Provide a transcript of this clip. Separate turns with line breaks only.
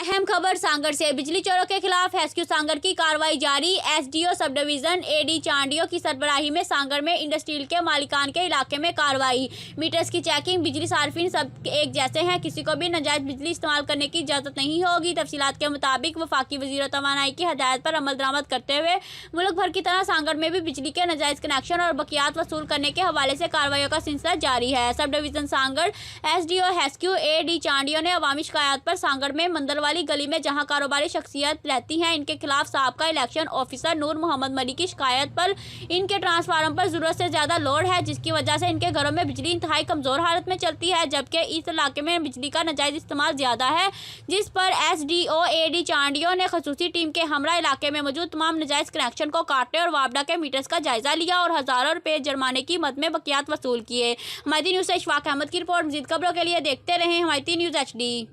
अहम खबर सांगड़ से। बिजली चोरों के खिलाफ एसक्यू सांगड़ की कार्रवाई जारी। SDO sub division AD Chandio की सरबराही में सांगड़ में इंडस्ट्रियल के मालिकान के इलाके में कार्रवाई। मीटर्स की चेकिंग। बिजली सार्फिन सब एक जैसे हैं, किसी को भी नाजायज बिजली इस्तेमाल करने की इजाजत नहीं होगी। तफसीलात के मुताबिक वफाकी वजीर तवानाई की हदायत पर अमल दरामद करते हुए मुल्क भर की तरह सांगड़ में भी बिजली के नाजायज कनेक्शन और बकियात वसूल करने के हवाले से कार्रवाइयों का सिलसिला जारी है। सब डिवीजन सांगड़ एसडीओ एसक्यू एडी चांडियों ने अवामी शिकायत पर सांगड़ में मंदर वाली गली में जहां कारोबारी शख्सियत रहती हैं, इनके खिलाफ साबका इलेक्शन ऑफिसर नूर मोहम्मद मली की शिकायत पर इनके ट्रांसफार्मर पर जरूरत से ज्यादा लोड है, जिसकी वजह से इनके घरों में बिजली इंतहाई कमजोर हालत में चलती है, जबकि इस इलाके में बिजली का नाजायज इस्तेमाल ज्यादा है, जिस पर एसडीओ एडी चांडियों ने खसूसी टीम के हमरा इलाके में मौजूद तमाम नाजायज कनेक्शन को काटने और वापडा के मीटर्स का जायजा लिया और हजारों रुपए जुर्माने की मद में बकियात वसूल किए। हमारी न्यूज से इशफाक अहमद की रिपोर्ट। मजीद खबरों के लिए देखते रहें हमारी न्यूज HD।